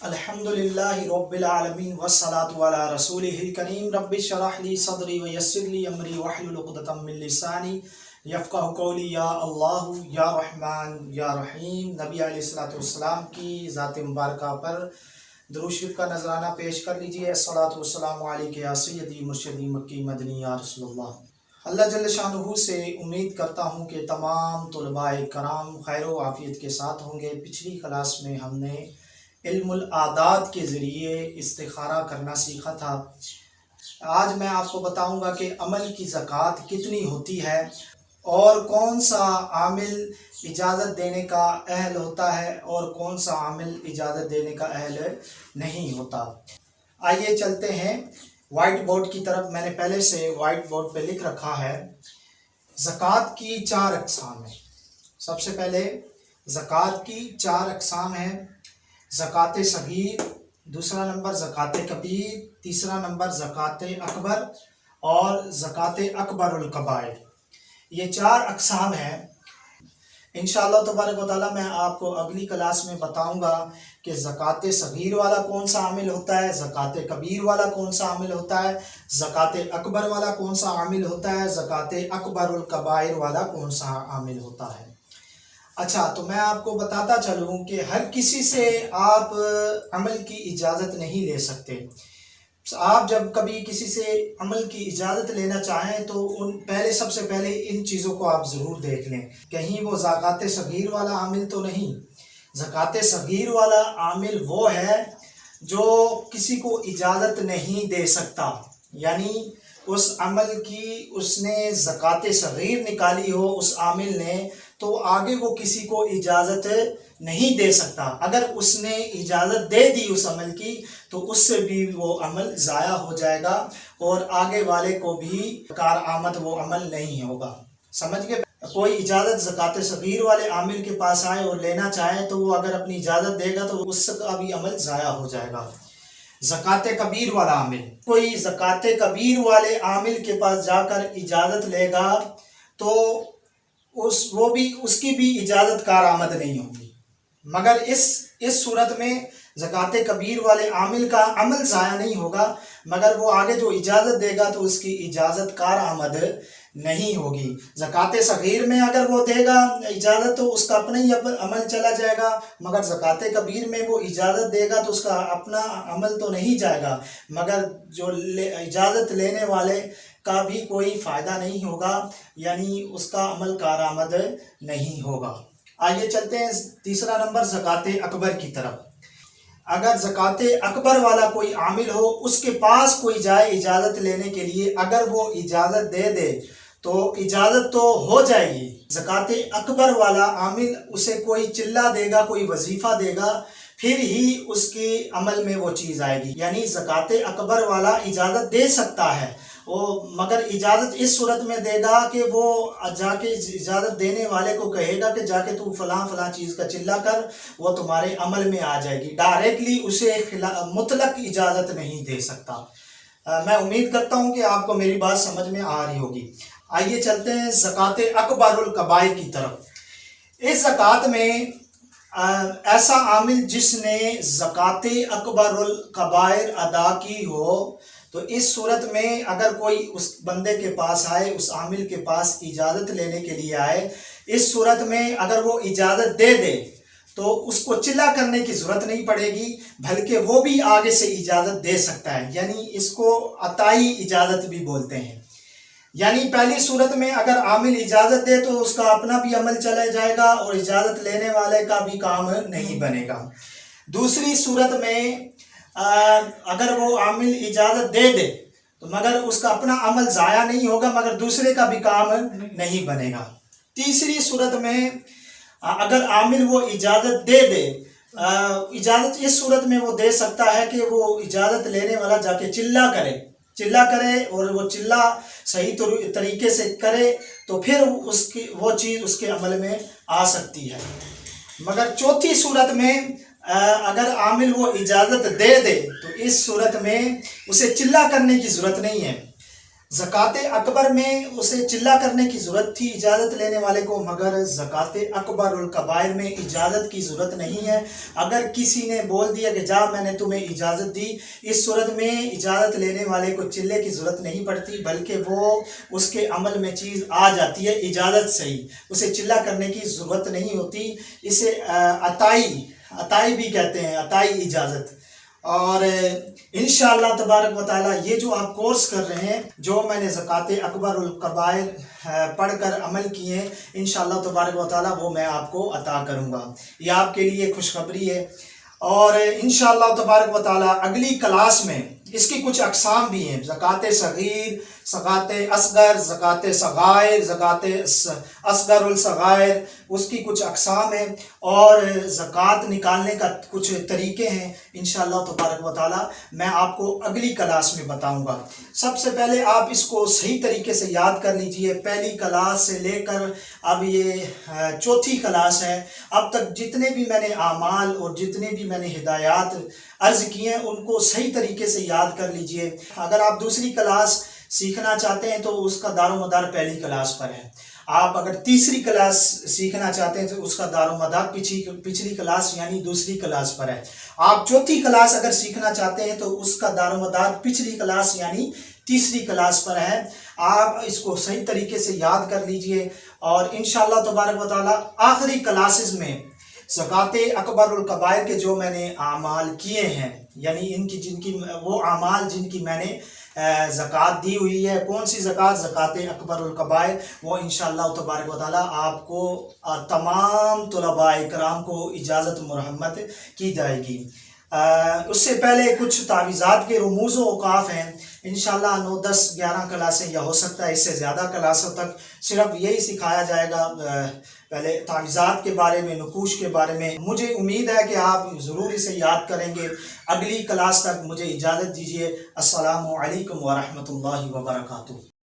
अल्हम्दुलिल्लाहि रब्बिल आलमीन वस्सलातु अला रसूलिहिल करीम रब्बि शरह ली सदरी व यस्सिर ली अमरी वहलुल उक़दतम मिन लिसानी यफ़क़हू क़ौली। या अल्लाह या रहमान या रहीम। नबी अलैहिस्सलातु वस्सलाम की ज़ात मुबारका पर दुरूद शरीफ का नजराना पेश कर लीजिए। अस्सलातु वस्सलामु अलैका या सय्यदी मुर्शिदी मक्की मदनी या रसूलल्लाह। अल्लाह जल्ल शानुहु से उम्मीद करता हूँ कि तमाम तुलबाए कराम खैर व आफ़ियत के साथ होंगे। पिछली क्लास में हमने इल्म-ul-आदाद के ज़रिए इस्तिखारा करना सीखा था। आज मैं आपको बताऊंगा कि अमल की ज़कात कितनी होती है और कौन सा आमिल इजाज़त देने का अहल होता है और कौन सा आमिल इजाज़त देने का अहल नहीं होता। आइए चलते हैं वाइट बोर्ड की तरफ। मैंने पहले से वाइट बोर्ड पे लिख रखा है। ज़कात की 4 अक़साम है। सबसे पहले ज़कात की 4 अक़साम हैं। ज़कात सगीर, दूसरा नंबर ज़कात कबीर, तीसरा नंबर ज़कात अकबर और ज़कात अकबरुल कबाइर। ये 4 अक़साम हैं। इंशाअल्लाह तबारक व तआला मैं आपको अगली क्लास में बताऊंगा कि ज़कात सगीर वाला कौन सा आमिल होता है, ज़कात कबीर वाला कौन सा आमिल होता है, ज़कात अकबर वाला कौन सा आमिल होता है, ज़कात अकबरुल कबाइर वाला कौन सा आमिल होता है। अच्छा, तो मैं आपको बताता चलूँ कि हर किसी से आप अमल की इजाज़त नहीं ले सकते। आप जब कभी किसी से अमल की इजाज़त लेना चाहें तो सबसे पहले इन चीज़ों को आप ज़रूर देख लें, कहीं वो ज़कात सगीर वाला आमिल तो नहीं। ज़कात सगीर वाला आमिल वो है जो किसी को इजाज़त नहीं दे सकता, यानी उस अमल की उसने ज़कात सगीर निकाली हो उस आमिल ने, तो आगे वो किसी को इजाज़त नहीं दे सकता। अगर उसने इजाज़त दे दी उस अमल की तो उससे भी वो अमल ज़ाया हो जाएगा और आगे वाले को भी कारआमद वो अमल नहीं होगा। समझ गए? कोई इजाज़त ज़कात सगीर वाले आमिल के पास आए और लेना चाहे तो वो अगर अपनी इजाज़त देगा तो उसका भी अमल ज़ाया हो जाएगा। ज़कात कबीर वाला आमिल, कोई ज़कात कबीर वाले आमिल के पास जाकर इजाज़त लेगा तो उसकी भी इजाज़त कारआमद नहीं होगी। मगर इस सूरत में ज़कात कबीर वाले आमिल का अमल ज़ाया नहीं होगा, मगर वो आगे जो इजाज़त देगा तो उसकी इजाज़त कारआमद नहीं होगी। ज़कात सगीर में अगर वो देगा इजाज़त तो उसका अपना ही अमल चला जाएगा, मगर ज़कात कबीर में वो इजाज़त देगा तो उसका अपना अमल तो नहीं जाएगा, मगर जो इजाज़त लेने वाले का भी कोई फ़ायदा नहीं होगा, यानी उसका अमल कारआमद नहीं होगा। आइए चलते हैं तीसरा नंबर ज़कात अकबर की तरफ। अगर ज़कात अकबर वाला कोई आमिल हो, उसके पास कोई जाए इजाज़त लेने के लिए, अगर वो इजाज़त दे दे तो इजाज़त तो हो जाएगी। ज़कात अकबर वाला आमिल उसे कोई चिल्ला देगा, कोई वजीफ़ा देगा, फिर ही उसकी अमल में वो चीज़ आएगी। यानी ज़कात अकबर वाला इजाज़त दे सकता है वो, मगर इजाज़त इस सूरत में देगा कि वो जाके इजाज़त देने वाले को कहेगा कि जाके तू फ़लाँ फ़लाँ चीज़ का चिल्ला कर, वो तुम्हारे अमल में आ जाएगी। डायरेक्टली उसे मुतलक इजाज़त नहीं दे सकता। मैं उम्मीद करता हूँ कि आपको मेरी बात समझ में आ रही होगी। आइए चलते हैं ज़कात अकबरुल कबाइर की तरफ। इस ज़कात में ऐसा आमिल जिसने ज़कात अकबरुल कबाइर अदा की हो, तो इस सूरत में अगर कोई उस बंदे के पास आए, उस आमिल के पास इजाज़त लेने के लिए आए, इस सूरत में अगर वो इजाज़त दे दे तो उसको चिल्ला करने की ज़रूरत नहीं पड़ेगी, बल्कि वो भी आगे से इजाज़त दे सकता है। यानी इसको अताई इजाज़त भी बोलते हैं। यानी पहली सूरत में अगर आमिल इजाज़त दे तो उसका अपना भी अमल चला जाएगा और इजाज़त लेने वाले का भी काम नहीं बनेगा। दूसरी सूरत में अगर वो आमिल इजाज़त दे दे तो मगर उसका अपना अमल ज़ाया नहीं होगा, मगर दूसरे का भी काम नहीं बनेगा। तीसरी सूरत में अगर आमिल वो इजाज़त दे दे, इजाज़त इस सूरत में वो दे सकता है कि वो इजाज़त लेने वाला जाके चिल्ला करे और वो चिल्ला सही तरीके से करे तो फिर वो चीज़ उसके अमल में आ सकती है। मगर चौथी सूरत में अगर आमिल वो इजाज़त दे दे तो इस सूरत में उसे चिल्ला करने की ज़रूरत नहीं है। زکوٰۃ اکبر میں اسے چلا کرنے کی ضرورت تھی اجازت لینے والے کو، مگر زکوٰۃ اکبر الکبائر میں اجازت کی ضرورت نہیں ہے۔ اگر کسی نے بول دیا کہ جا میں نے تمہیں اجازت دی، اس صورت میں اجازت لینے والے کو چلے کی ضرورت نہیں پڑتی، بلکہ وہ اس کے عمل میں چیز آ جاتی ہے اجازت سے ہی، اسے چلا کرنے کی ضرورت نہیں ہوتی۔ اسے عطائی بھی کہتے ہیں، عطائی اجازت۔ اور انشاءاللہ تبارک و تعالیٰ یہ جو آپ کورس کر رہے ہیں، جو میں نے زکوٰۃ اکبر الکبائر پڑھ کر عمل کیے ہیں، انشاءاللہ تبارک و تعالیٰ وہ میں آپ کو عطا کروں گا۔ یہ آپ کے لیے خوشخبری ہے۔ اور انشاءاللہ تبارک و تعالیٰ اگلی کلاس میں اس کی کچھ اقسام بھی ہیں، زکوٰۃ صغیر، زکوٰۃ اصغر، زکوٰۃ صغائر، زکوٰۃ اصغر الصغائر، اس کی کچھ اقسام ہیں، اور زکوٰۃ نکالنے کا کچھ طریقے ہیں۔ انشاءاللہ تبارک و تعالیٰ میں آپ کو اگلی کلاس میں بتاؤں گا۔ سب سے پہلے آپ اس کو صحیح طریقے سے یاد کر لیجئے، پہلی کلاس سے لے کر اب یہ چوتھی کلاس ہے، اب تک جتنے بھی میں نے اعمال اور جتنے بھی میں نے ہدایات عرض کیے ہیں ان کو صحیح طریقے سے یاد کر لیجئے۔ اگر آپ دوسری کلاس سیکھنا چاہتے ہیں تو اس کا دار و مدار پہلی کلاس پر ہے۔ آپ اگر تیسری کلاس سیکھنا چاہتے ہیں تو اس کا دار و مدار پچھلی کلاس یعنی دوسری کلاس پر ہے۔ آپ چوتھی کلاس اگر سیکھنا چاہتے ہیں تو اس کا دار و مدار پچھلی کلاس یعنی تیسری کلاس پر ہے۔ آپ اس کو صحیح طریقے سے یاد کر لیجئے، اور انشاءاللہ تبارک و تعالیٰ آخری کلاسز میں زکوٰۃ اکبر الکبائر کے جو میں نے اعمال کیے ہیں، یعنی جن کی وہ اعمال جن کی میں نے زکوٰۃ دی ہوئی ہے، کون سی زکوٰۃ؟ زکوٰۃ اکبر الکبائر، وہ انشاءاللہ تبارک و تعالیٰ آپ کو تمام طلباء کرام کو اجازت مرحمت کی جائے گی۔ اس سے پہلے کچھ تعویذات کے رموز و اوقاف ہیں، انشاءاللہ 9، 10، 11 کلاسیں یا ہو سکتا ہے اس سے زیادہ کلاسوں تک صرف یہی سکھایا جائے گا، پہلے تعویذات کے بارے میں، نقوش کے بارے میں۔ مجھے امید ہے کہ آپ ضرور اسے یاد کریں گے۔ اگلی کلاس تک مجھے اجازت دیجیے۔ السلام علیکم ورحمۃ اللہ وبرکاتہ۔